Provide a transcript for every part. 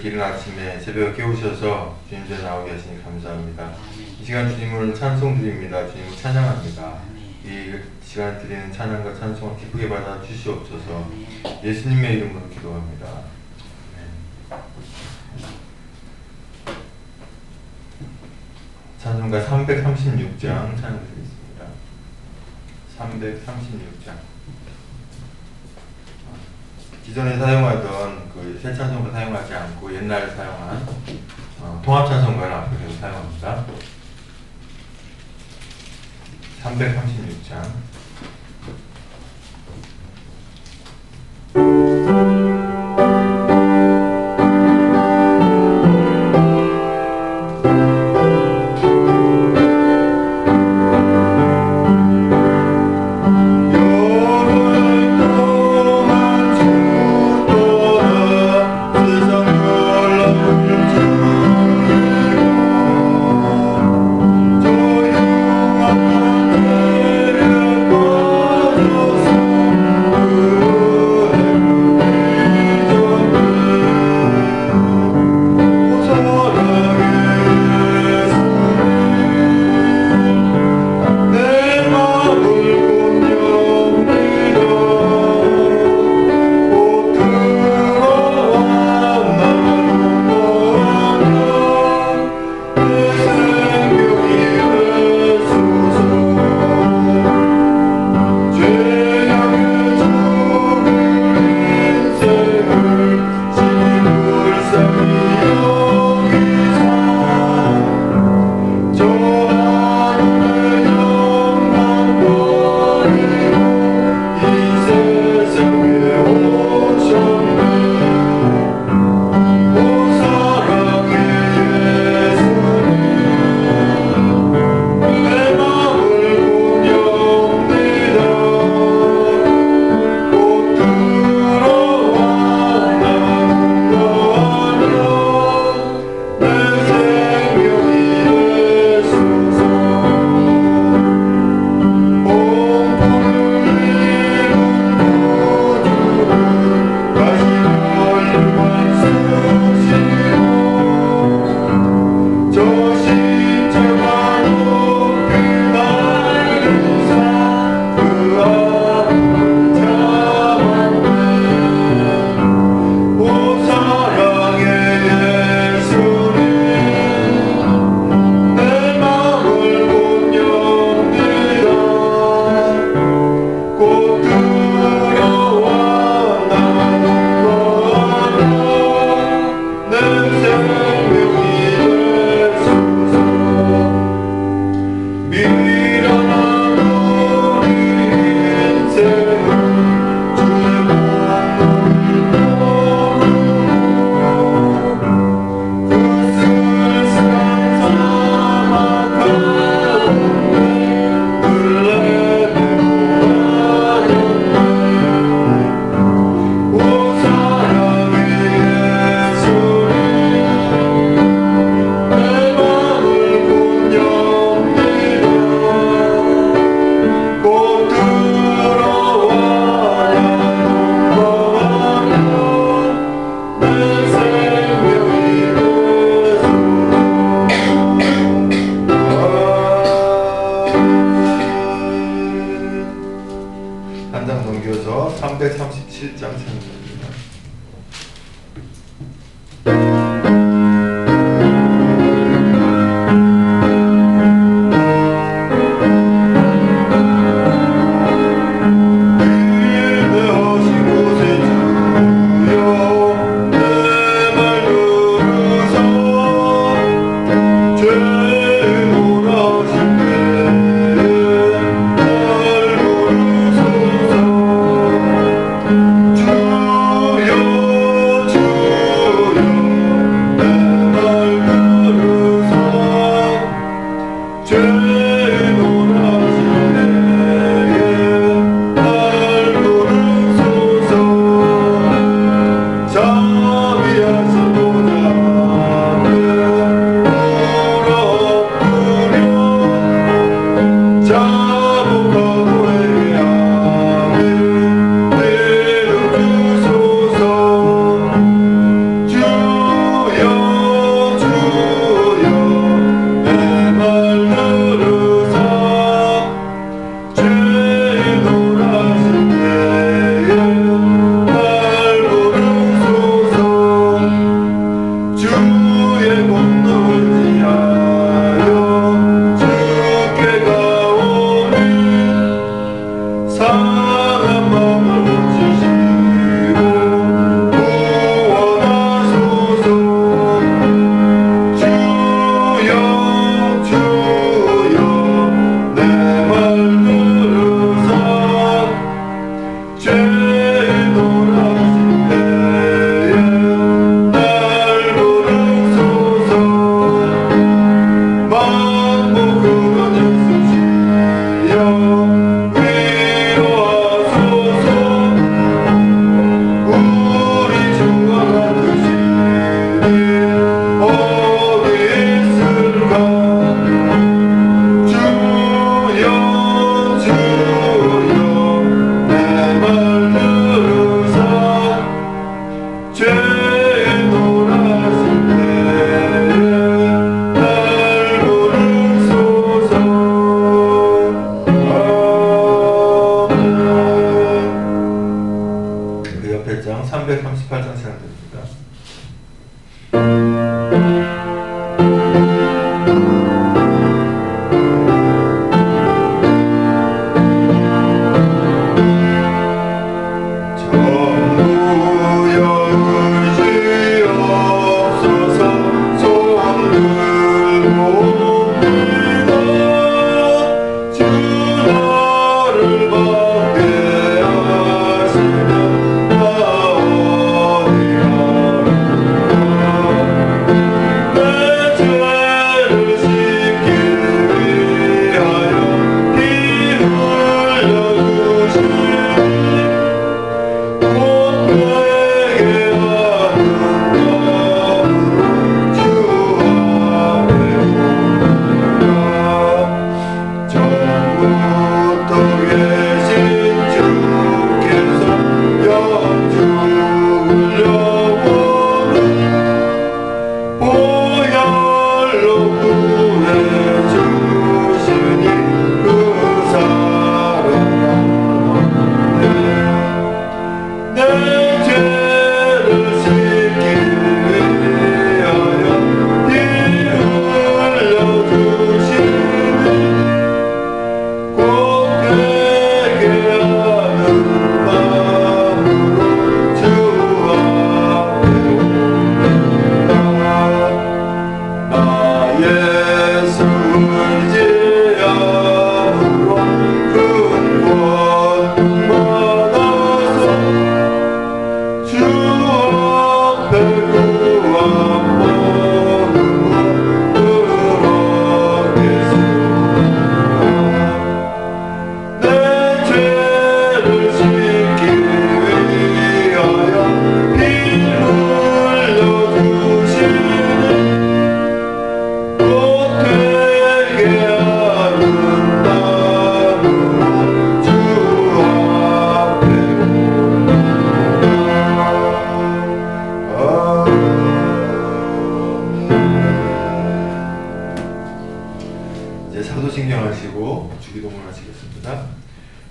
이렇게 이른 아침에 새벽에 깨우셔서 주님 전에 나오게 하시니 감사합니다. 이 시간 주님을 찬송드립니다. 주님을 찬양합니다. 이 시간 드리는 찬양과 찬송을 기쁘게 받아 주시옵소서. 예수님의 이름으로 기도합니다. 찬송가 336장 찬양드리겠습니다. 336장. 기존에 사용하던 그 새 찬송가 사용하지 않고 옛날에 사용한 통합 찬송가를 앞으로 사용합니다. 336장.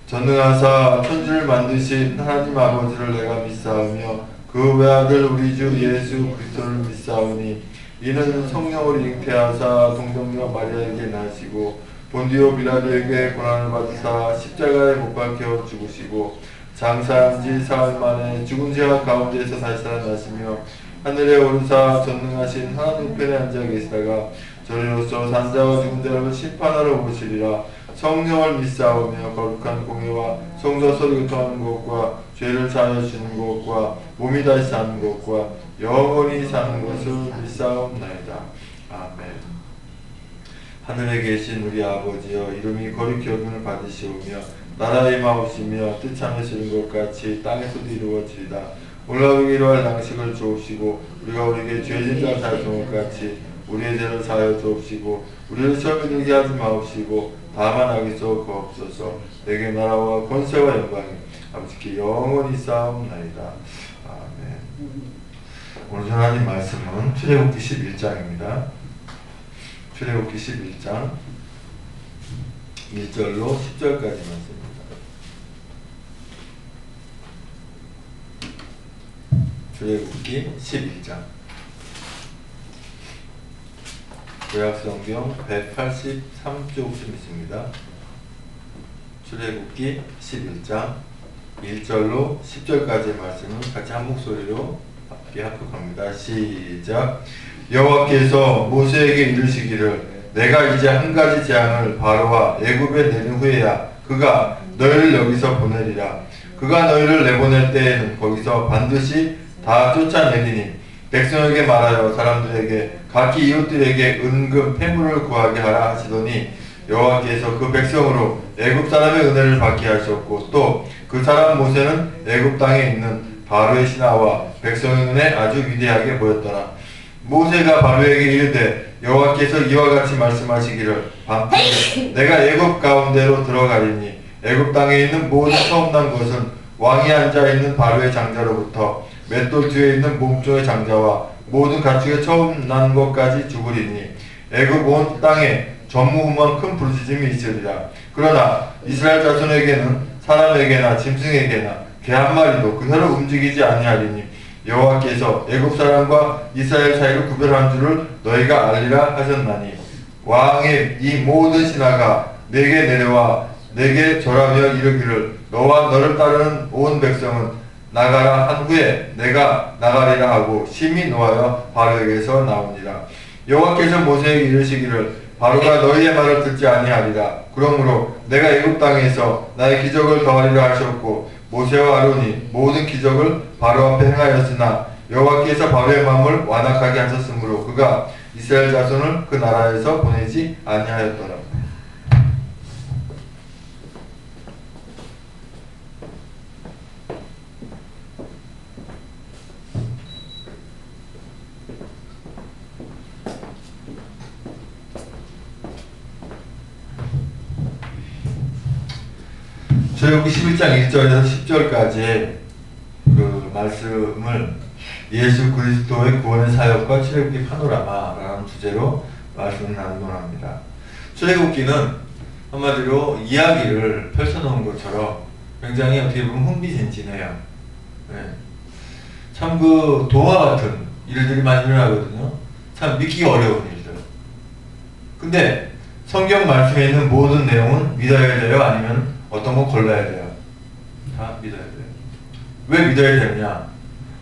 전능하사 천지를 만드신 하나님 아버지를 내가 믿사오며 그 외아들 우리 주 예수 그리스도를 믿사오니 이는 성령을 잉태하사 동정녀 마리아에게 나시고 본디오 빌라도에게 고난을 받으사 십자가에 못 박혀 죽으시고 장사한 지 사흘 만에 죽은 자 가운데에서 다시 살아나시며 하늘에 오르사 전능하신 하나님 편에 앉아 계시다가 저리로서 산자와 죽은 자를 심판하러 오시리라. 성령을 믿사오며 거룩한 공예와 성도 서로 교통하는 것과 죄를 사하여 주는 것과 몸이 다시 사는 것과 영원히 사는 것을 믿사옵나이다. 아멘. 하늘에 계신 우리 아버지여, 이름이 거룩히 여김을 받으시오며 나라의 임하옵시며 뜻 참으시는 것 같이 땅에서도 이루어지리다. 오늘 우리에게 일용할 양식을 주옵시고 우리가 우리에게 죄진 자 사하여 준 것 같이 우리의 죄를 사하여 주옵시고 우리를 시험에 들게 하지 마옵시고 다만 악에서 구하옵소서. 내게 나라와 권세와 영광이 아버지께 영원히 쌓옵나이다. 아멘. 오늘 하나님 말씀은 출애굽기 11장입니다. 출애굽기 11장 1절로 10절까지 말씀입니다. 출애굽기 11장 구약성경 183쪽쯤 있습니다. 출애굽기 11장 1절로 10절까지의 말씀을 같이 한 목소리로 함께 합독합니다. 시작. 여호와께서 모세에게 이르시기를 내가 이제 한 가지 재앙을 바로와 애굽에 내린 후에야 그가 너희를 여기서 보내리라. 그가 너희를 내보낼 때에는 거기서 반드시 다 쫓아내리니 백성에게 말하여 사람들에게 각기 이웃들에게 은금 폐물을 구하게 하라 하시더니 여호와께서 그 백성으로 애굽 사람의 은혜를 받게 하셨고 또 그 사람 모세는 애굽 땅에 있는 바로의 신하와 백성의 눈에 아주 위대하게 보였더라. 모세가 바로에게 이르되 여호와께서 이와 같이 말씀하시기를 밤중에 내가 애굽 가운데로 들어가리니 애굽 땅에 있는 모든 처음 난 것은 왕이 앉아 있는 바로의 장자로부터 맷돌 뒤에 있는 몸종의 장자와 모든 가축의 처음 난 것까지 죽으리니 애굽 온 땅에 전무후무한 큰 부르짖음이 있으리라. 그러나 이스라엘 자손에게는 사람에게나 짐승에게나 개 한 마리도 그 혀를 움직이지 아니하리니 여호와께서 애굽 사람과 이스라엘 사이를 구별한 줄을 너희가 알리라 하셨나니 왕의 이 모든 신하가 내게 내려와 내게 절하며 이르기를 너와 너를 따르는 온 백성은 나가라 한 후에 내가 나가리라 하고 심히 노하여 바로에게서 나오니라. 여호와께서 모세에게 이르시기를 바로가 너희의 말을 듣지 아니하리라. 그러므로 내가 애굽 땅에서 나의 기적을 더하리라 하셨고 모세와 아론이 모든 기적을 바로 앞에 행하였으나 여호와께서 바로의 마음을 완악하게 하셨으므로 그가 이스라엘 자손을 그 나라에서 보내지 아니하였더라. 출애굽기 11장 1절에서 10절까지 그 말씀을 예수 그리스도의 구원의 사역과 출애굽기 파노라마라는 주제로 말씀을 나누곤 합니다. 출애굽기는 한마디로 이야기를 펼쳐놓은 것처럼 굉장히 어떻게 보면 흥미진진해요. 네. 참 그 동화 같은 일들이 많이 일어나거든요. 참 믿기 어려운 일들. 근데 성경 말씀에 있는 모든 내용은 믿어야 돼요? 아니면 어떤 건 골라야 돼요? 다 믿어야 돼요. 왜 믿어야 되느냐?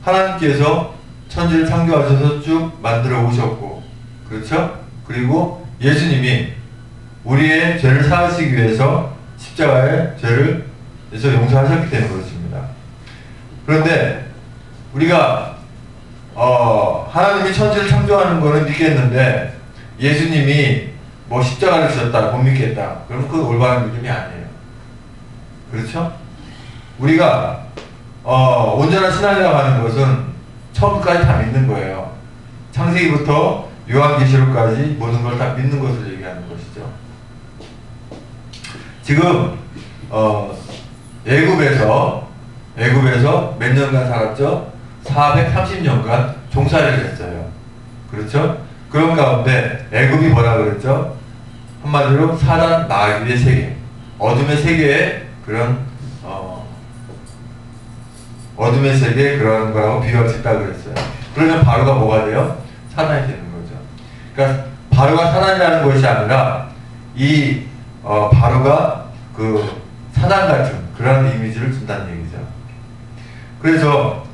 하나님께서 천지를 창조하셔서 쭉 만들어 오셨고, 그렇죠? 그리고 예수님이 우리의 죄를 사하시기 위해서 십자가의 죄를 예수 용서하셨기 때문에 그렇습니다. 그런데 우리가 하나님이 천지를 창조하는 거는 믿겠는데 예수님이 뭐 십자가를 지셨다 못 믿겠다. 그러면 그건 올바른 믿음이 아니에요. 그렇죠? 우리가 온전한 신앙이라고 하는 것은 처음까지 다 믿는 거예요. 창세기부터 요한계시록까지 모든 걸 다 믿는 것을 얘기하는 것이죠. 지금 애굽에서 몇 년간 살았죠? 430년간 종살이를 했어요. 그렇죠? 그런 가운데 애굽이 뭐라 그랬죠? 한마디로 사단 마귀의 세계, 어둠의 세계에 그런 어둠의 세계에 그런 거라고 비유할 수 있다고 그랬어요. 그러면 바로가 뭐가 돼요? 사단이 되는 거죠. 그러니까 바로가 사단이라는 것이 아니라 이 바로가 그 사단 같은 그런 이미지를 준다는 얘기죠. 그래서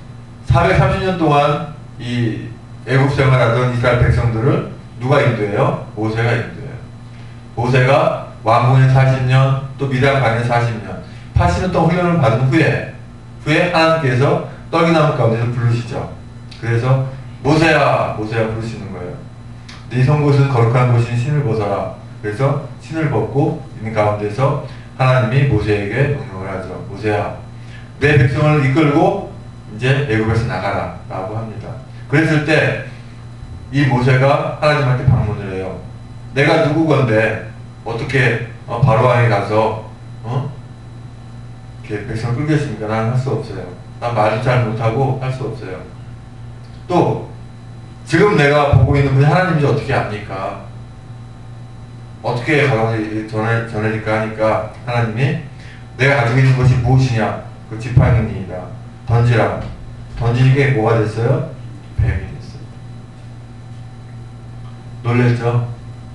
430년 동안 이 애굽 생활하던 이스라엘 백성들을 누가 인도해요? 모세가 인도해요. 모세가 왕궁에 40년, 또 미디안 광야에 40년, 80년 동안 훈련을 받은 후에 하나님께서 떡이나무 가운데서 부르시죠. 그래서 모세야 부르시는 거예요. 네 선 곳은 거룩한 곳인 신을 벗어라. 그래서 신을 벗고 있는 가운데서 하나님이 모세에게 명령을 하죠. 모세야, 내 백성을 이끌고 이제 애굽에서 나가라 라고 합니다. 그랬을 때 이 모세가 하나님한테 방문을 해요. 내가 누구건데 어떻게 바로 왕에 가서 이렇게 백성을 끌겠습니까? 나는 할 수 없어요. 난 말을 잘 못하고 할 수 없어요. 또 지금 내가 보고 있는 분이 하나님인지 어떻게 압니까? 어떻게 가서 전해질까 하니까 하나님이 내가 가지고 있는 것이 무엇이냐? 그 지팡이니이다. 던지라. 던지니까 뭐가 됐어요? 뱀이 됐어요. 놀랬죠?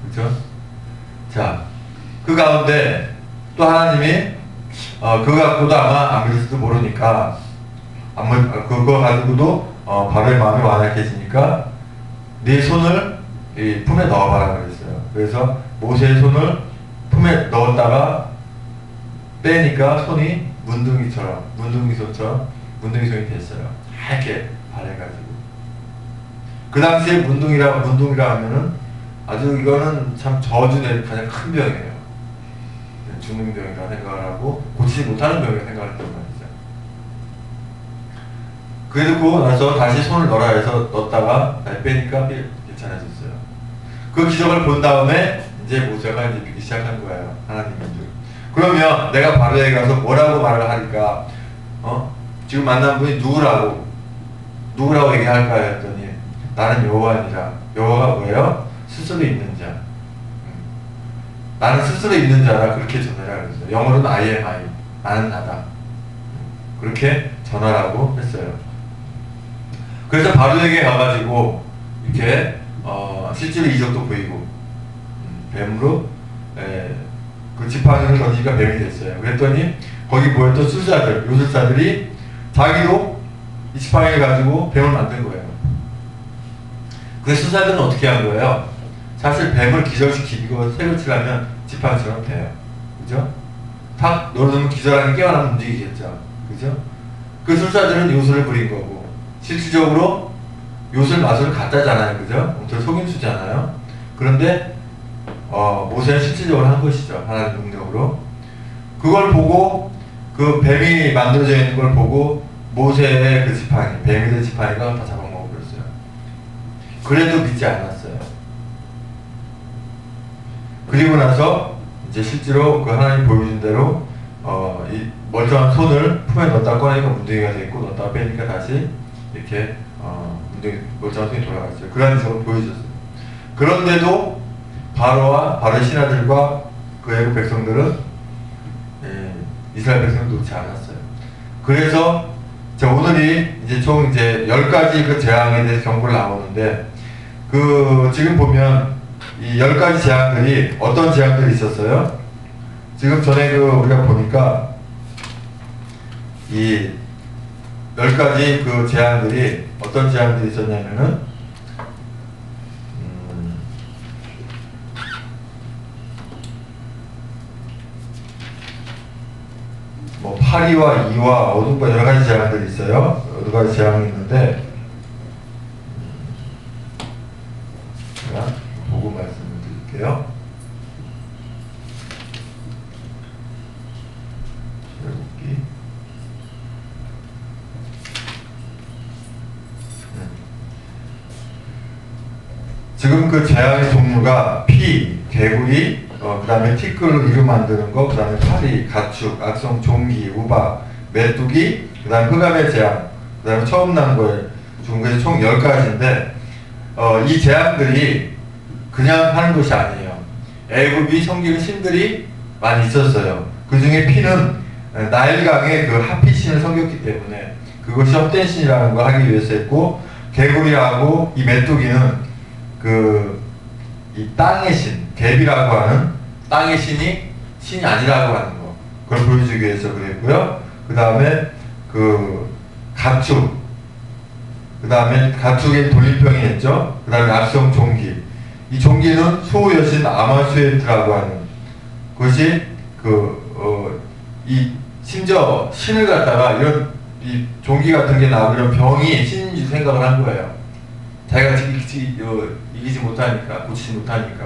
그죠? 자, 그 가운데 또 하나님이 그거 갖고도 아마 안 믿을지도 모르니까 그거 가지고도 바로의 마음이 완악해지니까 네 손을 이 품에 넣어봐라 그랬어요. 그래서 모세의 손을 품에 넣었다가 빼니까 손이 문둥이 손이 됐어요. 하얗게 발해가지고. 그 당시에 문둥이라 하면은 아주 이거는 참 저주 낼 가장 큰 병이에요. 죽는 병이라 생각을 하고 고치지 못하는 병이라 생각을 했단 말이죠. 그러고 나서 다시 손을 넣으라 해서 넣었다가 다시 빼니까 괜찮아졌어요. 그 기적을 본 다음에 이제 모세가 이제 믿기 시작한 거예요. 하나님을. 그러면 내가 바로에 가서 뭐라고 말을 하니까 지금 만난 분이 누구라고 얘기할까 했더니 나는 여호와니라. 여호와가 뭐예요? 스스로 있는 자. 나는 스스로 있는 자라 그렇게 전하라 그랬어요. 영어로는 I am I. 나는 나다. 그렇게 전하라고 했어요. 그래서 바로에게 가가지고 이렇게 실제로 이적도 보이고 뱀으로 그 지팡이를 던지니까 뱀이 됐어요. 그랬더니 거기 모였던 요술사들이 자기도 이 지팡이를 가지고 뱀을 만든 거예요. 그 수사들은 어떻게 한 거예요? 사실 뱀을 기절시키고 색을 칠하면 지팡이처럼 돼요. 그죠? 탁 노려놓으면 기절하면 깨어나면 움직이겠죠. 그죠? 그 술사들은 요술을 부린 거고 실질적으로 요술 마술을 갖다잖아요. 그죠? 저 속임수잖아요. 그런데 모세는 실질적으로 한 것이죠. 하나님 능력으로. 그걸 보고 그 뱀이 만들어져 있는 걸 보고 모세의 그 지팡이, 뱀이 된 지팡이가 다 잡아먹어버렸어요. 그래도 믿지 않았어요. 그리고 나서 이제 실제로 그 하나님 보여준 대로 이 멀쩡한 손을 품에 넣었다 꺼내니까 문둥이가 됐고 넣었다 빼니까 다시 이렇게 멀쩡한 손이 돌아갔어요. 그런 이상을 보여줬어요. 그런데도 바로의 신하들과 그 애국 백성들은 이스라엘 백성을 놓지 않았어요. 그래서 오늘이 이제 총 10가지 그 재앙에 대해서 경고를 나오는데 지금 보면 이 10가지 재앙들이 어떤 재앙들이 있었어요? 지금 전에 우리가 보니까 이 10가지 그 재앙들이 어떤 재앙들이 있었냐면은 파리와 이와 어둠과 여러 가지 재앙들이 있어요. 여러 가지 재앙이 있는데 제가 보고 말씀을 드릴게요. 지금 그 재앙의 종류가 피, 개구리, 그 다음에 티끌로 이루 만드는 거, 그 다음에 파리, 가축, 악성, 종기, 우박, 메뚜기, 그 다음에 흑암의 재앙, 그 다음에 처음 난 거에 죽은 것이 총 10가지인데 이 재앙들이 그냥 하는 것이 아니에요. 애굽이 섬기는 신들이 많이 있었어요. 그 중에 피는 나일강의 그 하피 신을 섬겼기 때문에 그것이 헛된 신이라는 걸 하기 위해서 했고, 개구리하고 이 메뚜기는 이 땅의 신, 갭이라고 하는 땅의 신이 아니라고 하는 거, 그걸 보여주기 위해서 그랬고요. 그 다음에 가축, 그 다음에 가축의 돌림병이 했죠. 그 다음에 악성 종기, 이 종기는 수호 여신 아마수에트라고 하는 것이 심지어 신을 갖다가 이런 이 종기 같은 게 나오고 이런 병이 신인 줄 생각을 한 거예요. 자기가 이기지 못하니까, 고치지 못하니까.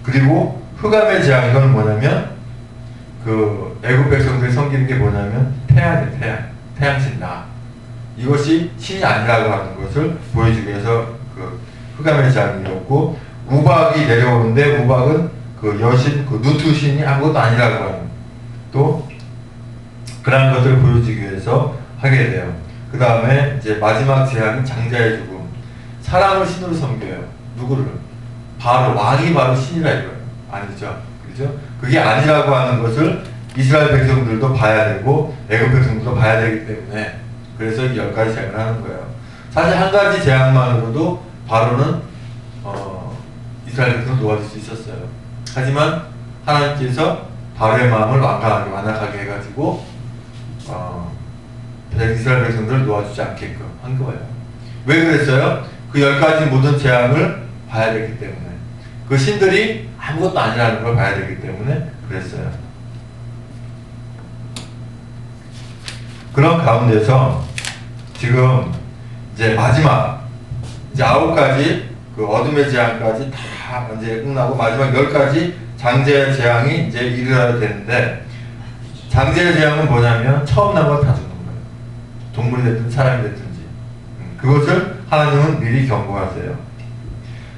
그리고 흑암의 재앙, 이건 뭐냐면 애국 백성들이 섬기는 게 뭐냐면 태양이에요. 태양신 나. 이것이 신이 아니라고 하는 것을 보여주기 위해서 흑암의 재앙이었고, 우박이 내려오는데 우박은 여신, 누투 신이 아무것도 아니라고 하는, 또 그런 것들을 보여주기 위해서 하게 돼요. 그 다음에 이제 마지막 재앙은 장자의 죽음. 사람을 신으로 섬겨요. 누구를? 왕이 바로 신이라 이거예요. 아니죠. 그죠? 그게 아니라고 하는 것을 이스라엘 백성들도 봐야 되고 애굽 백성들도 봐야 되기 때문에 그래서 이 10가지 재앙을 하는 거예요. 사실 한 가지 재앙만으로도 바로는 이스라엘 백성을 놓아줄 수 있었어요. 하지만 하나님께서 바로의 마음을 완악하게 해가지고 이스라엘 백성들을 놓아주지 않게끔 한 거예요. 왜 그랬어요? 그 10가지 모든 재앙을 봐야 되기 때문에, 그 신들이 아무것도 아니라는 걸 봐야 되기 때문에 그랬어요. 그런 가운데서 지금 이제 마지막 이제 9가지 그 어둠의 재앙까지 다 이제 끝나고 마지막 10가지 장제의 재앙이 이제 일어나야 되는데, 장제의 재앙은 뭐냐면 처음 난 걸 다 죽는 거예요. 동물이 됐든 사람이 됐든지. 그것을 하나님은 미리 경고하세요.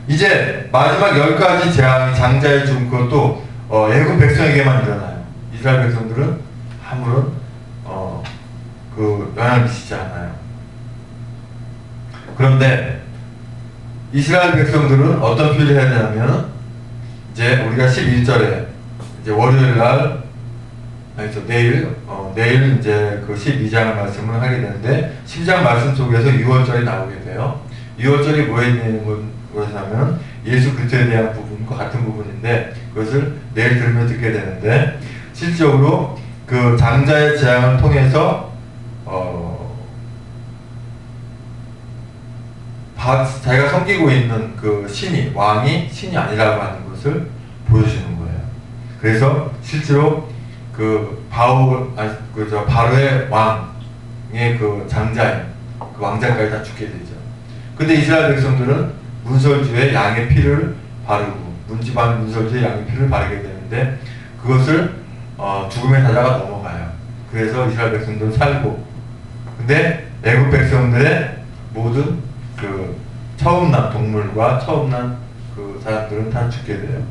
이제 마지막 10가지 재앙이 장자의 죽음, 그것도 애굽 백성에게만 일어나요. 이스라엘 백성들은 아무런 그 영향을 미치지 않아요. 그런데 이스라엘 백성들은 어떤 표현을 해야 되냐면, 이제 우리가 11절에 이제 월요일 날, 아니죠, 내일 이제 그 12장 말씀을 하게 되는데, 12장 말씀 속에서 6월절이 나오게 돼요. 6월절이 뭐냐면 예수 그리스도에 대한 부분과 같은 부분인데, 그것을 내일 들으면 듣게 되는데, 실질적으로 그 장자의 재앙을 통해서 자기가 섬기고 있는 그 왕이 신이 아니라고 하는 것을 보여주는 거예요. 그래서 실제로 그 바로의 왕의 그 장자인 그 왕자까지 다 죽게 되죠. 근데 이스라엘 백성들은 문설주에 양의 피를 바르고, 문지방 문설주에 양의 피를 바르게 되는데, 그것을 죽음의 사자가 넘어가요. 그래서 이스라엘 백성들은 살고, 근데 애굽 백성들의 모든 그 처음 난 동물과 처음 난 그 사람들은 다 죽게 돼요.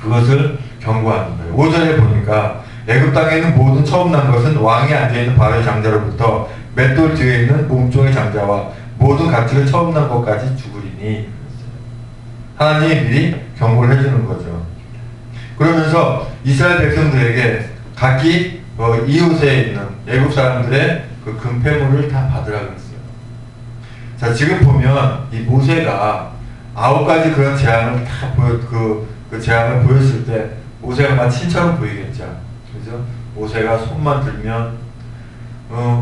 그것을 경고하는 거예요. 5절에 보니까 애굽 땅에 있는 모든 처음 난 것은 왕이 앉아있는 바로의 장자로부터 맷돌 뒤에 있는 몸종의 장자와 모든 가축의 처음 난 것까지 죽으리니. 하나님이 미리 경고를 해주는 거죠. 그러면서 이스라엘 백성들에게 각기 이웃에 있는 애굽 사람들의 그 금폐물을 다 받으라고 했어요. 자, 지금 보면 이 모세가 9가지 그런 재앙을 다 그 재앙을 보였을 때 모세가 마치 신처럼 보이겠죠. 그죠? 모세가 손만 들면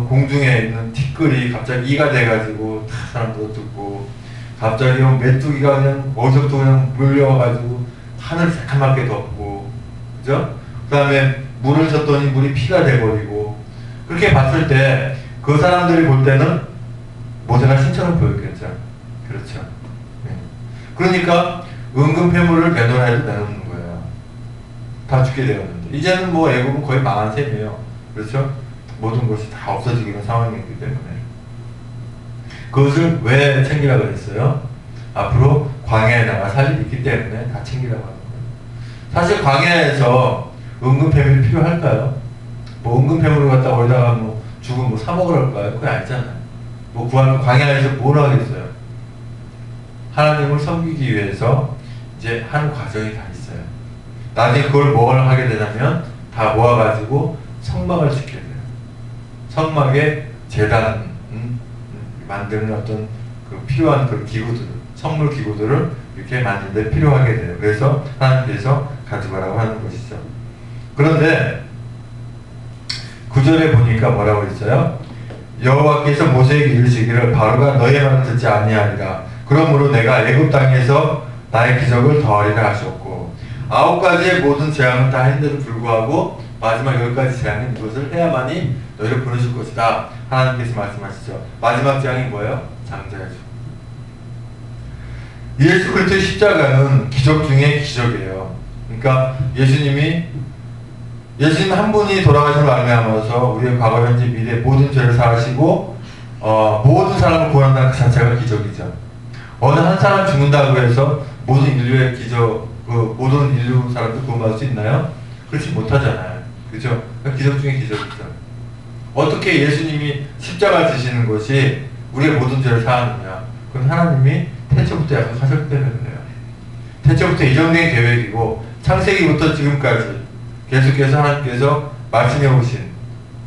공중에 있는 티끌이 갑자기 이가 돼가지고 다 사람도 듣고, 갑자기 메뚜기가 그냥 어디서부터 그냥 몰려와가지고 하늘 새카맣게 덮고, 그죠? 그 다음에 물을 줬더니 물이 피가 돼버리고, 그렇게 봤을 때 그 사람들이 볼 때는 모세가 신처럼 보였겠죠. 그렇죠. 네. 그러니까 은근 폐물을 내놓아야도 내놓는 거예요. 다 죽게 되었는데, 이제는 뭐 애굽은 거의 망한 셈이에요. 그렇죠? 모든 것이 다 없어지기는 상황이기 때문에. 그것을 왜 챙기라고 했어요? 앞으로 광야에 나가 살 일이 있기 때문에 다 챙기라고 하는 거예요. 사실 광야에서 은근 폐물이 필요할까요? 뭐 은근 폐물을 갖다 거기다가 뭐 죽으면 뭐 사 먹으랄까요? 그게 아니잖아요. 뭐 광야에서 뭘 하겠어요? 하나님을 섬기기 위해서 이제 하는 과정이 다 있어요. 나중에 그걸 뭘 하게 되냐면 다 모아가지고 성막을 짓게 돼요. 성막에 제단 만드는 어떤 그 필요한 그 기구들, 성물 기구들을 이렇게 만들 때 필요하게 돼요. 그래서 하나님께서 가져가라고 하는 것이죠. 그런데 9절에 보니까 뭐라고 있어요? 여호와께서 모세에게 이르시기를 바로가 너의 말을 듣지 아니하리라. 그러므로 내가 애굽 땅에서 나의 기적을 더하리라 하셨고, 9가지의 모든 재앙을 다 했는데도 불구하고 마지막 10가지 재앙은 이것을 해야만이 너희를 부르실 것이다. 하나님께서 말씀하시죠. 마지막 재앙이 뭐예요? 장자의 죽음. 예수 그리스도의 십자가는 기적 중에 기적이에요. 그러니까 예수님 한 분이 돌아가신 걸 말미암아서 우리의 과거, 현재, 미래 모든 죄를 사하시고 모든 사람을 구원한다는 그 자체가 기적이죠. 어느 한 사람 죽는다고 해서 모든 인류의 모든 인류 사람들 구원받을 수 있나요? 그렇지 못하잖아요. 그죠? 기적 중에 기적이죠. 어떻게 예수님이 십자가 지시는 것이 우리의 모든 죄를 사하느냐? 그건 하나님이 태초부터 약속하셨기 때문에 그래요. 태초부터 이정된 계획이고, 창세기부터 지금까지 계속해서 하나님께서 말씀해 오신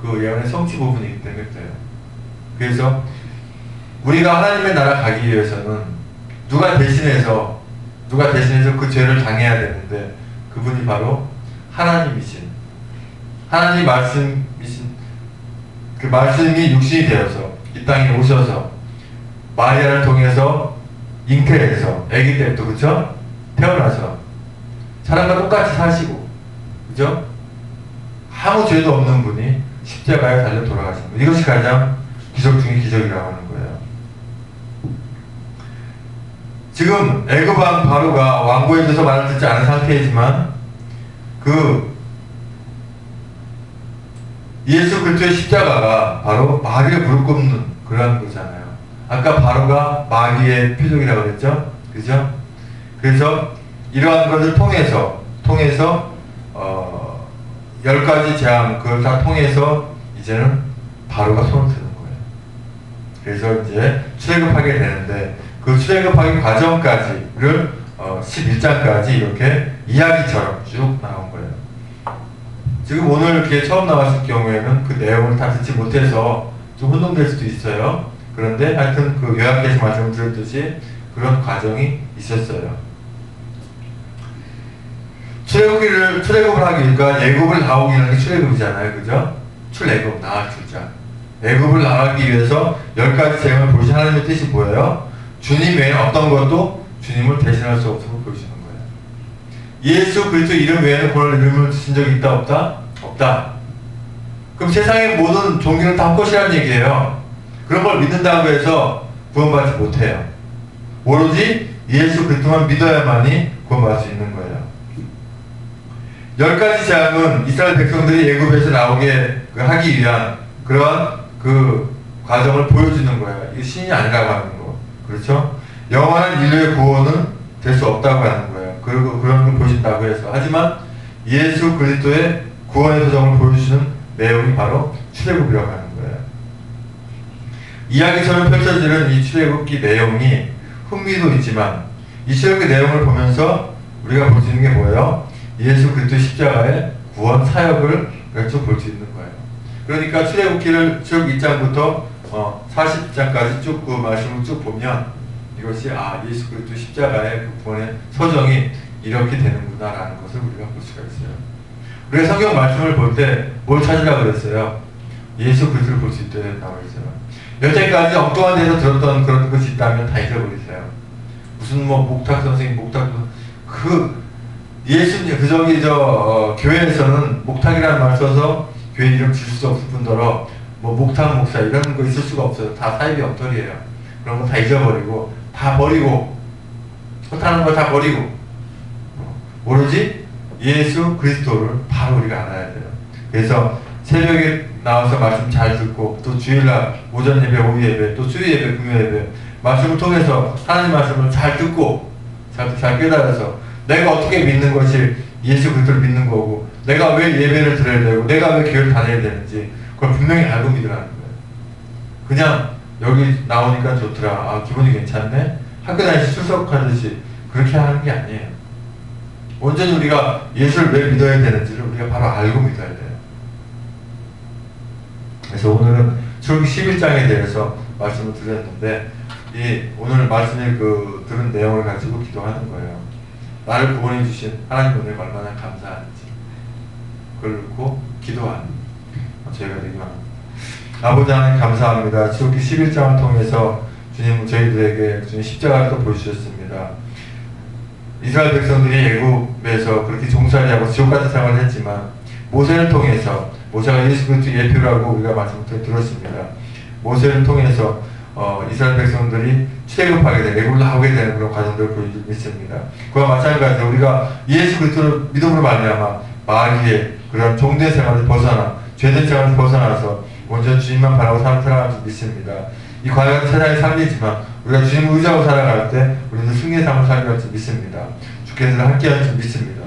그 예언의 성취 부분이기 때문에 그래요. 그래서 우리가 하나님의 나라 가기 위해서는 누가 대신해서 누가 대신해서 그 죄를 당해야 되는데 그분이 바로 하나님이신, 하나님 말씀이신, 그 말씀이 육신이 되어서 이 땅에 오셔서 마리아를 통해서 잉태해서 아기 때부터, 그쵸? 태어나서 사람과 똑같이 사시고, 그죠? 아무 죄도 없는 분이 십자가에 달려 돌아가신 분. 이것이 가장 기적 중의 기적이라고 하는 거예요. 지금 애굽 왕 바로가 왕고에 대해서 말을 듣지 않은 상태이지만 그 예수 그리스도의 십자가가 바로 마귀를 무릎 꿇는 그러한 거잖아요. 아까 바로가 마귀의 표적이라고 그랬죠? 그죠? 그래서 이러한 것을 통해서 10가지 재앙, 그걸 다 통해서 이제는 바로가 손을 드는 거예요. 그래서 이제 출애굽하게 되는데 그 출애굽하기 과정까지를 11장까지 이렇게 이야기처럼 쭉 나온 거예요. 지금 오늘 이렇게 처음 나왔을 경우에는 그 내용을 다 듣지 못해서 좀 혼동될 수도 있어요. 그런데 하여튼 그 요약해서 말씀을 드렸듯이 그런 과정이 있었어요. 출애굽을 하기 위해서 애굽을 나오기라는 게 출애굽이잖아요. 그죠? 출애굽, 나와 출자. 애굽을 나가기 위해서 10가지 재앙을 보여주신 하나님의 뜻이 뭐예요? 주님 외에는 어떤 것도 주님을 대신할 수 없음을 보여주는 거예요. 예수 그리스도 이름 외에는 그런 이름을 주신 적이 있다 없다? 없다. 그럼 세상의 모든 종교는 다 헛것이라는 얘기예요. 그런 걸 믿는다고 해서 구원받지 못해요. 오로지 예수 그리스도만 믿어야만이 구원받을 수 있는 거예요. 10가지 재앙은 이스라엘 백성들이 애굽에서 나오게 하기 위한 그러한 그 과정을 보여주는 거예요. 이 신이 아니라고 하는 거. 그렇죠? 영원한 인류의 구원은 될 수 없다고 하는 거예요. 그리고 그런 걸 보여준다고 해서. 하지만 예수 그리스도의 구원의 소정을 보여주시는 내용이 바로 출애굽이라고 하는 거예요. 이야기처럼 펼쳐지는 이 출애굽기 내용이 흥미도 있지만 이 출애굽기 내용을 보면서 우리가 볼 수 있는 게 뭐예요? 예수 그리스도 십자가의 구원 사역을 쭉 볼 수 있는 거예요. 그러니까 출애굽기를 쭉 1장부터 40장까지 쭉 그 말씀을 쭉 보면 이것이 예수 그리스도 십자가의 그 구원의 소정이 이렇게 되는구나라는 것을 우리가 볼 수가 있어요. 우리가 성경 말씀을 볼 때 뭘 찾으라고 그랬어요? 예수 그리스도를 볼 수 있다고 했어요. 여태까지 엉뚱한 데서 들었던 그런 것이 있다면 다 잊어버리세요. 무슨 목탁 선생님, 예수님, 교회에서는 목탁이라는 말 써서 교회 이름 질 수 없을 뿐더러 목탁 목사 이런 거 있을 수가 없어요. 다 사이비 엉터리예요. 그런 거 다 잊어버리고 다 버리고 헛하는 거 다 버리고 오로지 예수 그리스도를 바로 우리가 알아야 돼요. 그래서 새벽에 나와서 말씀 잘 듣고 또 주일날 오전 예배, 오후 예배, 또 수요 예배, 금요 예배 말씀을 통해서 하나님 말씀을 잘 듣고 잘 깨달아서 내가 어떻게 믿는 것이 예수 그리스도를 믿는 거고 내가 왜 예배를 드려야 되고 내가 왜 교회를 다녀야 되는지 그걸 분명히 알고 믿으라는 거예요. 그냥 여기 나오니까 좋더라. 기분이 괜찮네. 학교 다니시 출석하듯이 그렇게 하는 게 아니에요. 온전히 우리가 예수를 왜 믿어야 되는지를 우리가 바로 알고 믿어야 돼요. 그래서 오늘은 출애굽기 11장에 대해서 말씀을 드렸는데 오늘 말씀을 들은 내용을 가지고 기도하는 거예요. 나를 구원해 주신 하나님 은혜가 얼마나 감사한지 그걸 놓고 기도하는 저희가 되기 바랍니다. 아버지 하나님 감사합니다. 출애굽기 11장을 통해서 주님 저희들에게 주님 십자가를 또 보여주셨습니다. 이스라엘 백성들이 애굽에서 그렇게 종살이하고 지옥같은 생활을 했지만 모세를 통해서 모세가 예수 그리스도의 예표라고 우리가 말씀을 들었습니다. 모세를 통해서 이스라엘 백성들이 출애굽하게 되고 애굽을 나오게 되는 그런 과정들을 보여주고 있습니다. 그와 마찬가지로 우리가 예수 그리스도를 믿음으로 말미암아 마귀의 그런 종된 생활을 벗어나 죄된 생활을 벗어나서 온전히 주님만 바라고 살아갈 줄 믿습니다. 이 과연 세상의 삶이지만 우리가 주님을 의지하고 살아갈 때 우리는 승리의 삶을 살아갈 줄 믿습니다. 주께서 함께할 줄 믿습니다.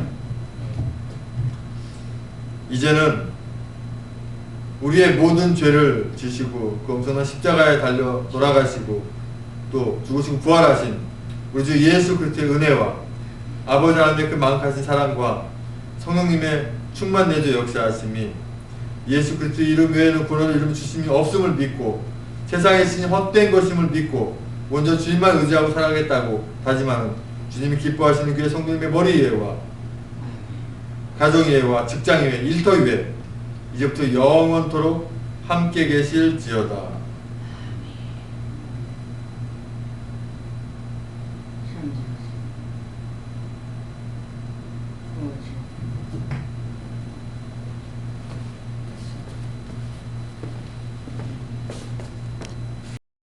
이제는 우리의 모든 죄를 지시고 그 엄청난 십자가에 달려 돌아가시고 또 죽으시고 부활하신 우리 주 예수 그리스도의 은혜와 아버지 하나님의 그 만극하신 사랑과 성령님의 충만 내주 역사하심이 예수 그리스도 이름 외에는 구원의 이름 주심이 없음을 믿고 세상에 신이 헛된 것임을 믿고 먼저 주님만 의지하고 살아가겠다고 다짐하는 주님이 기뻐하시는 교회 성도님의 머리 위에와 가정 위에와 직장 위에 일터 위에 이제부터 영원토록 함께 계실지어다. 아멘.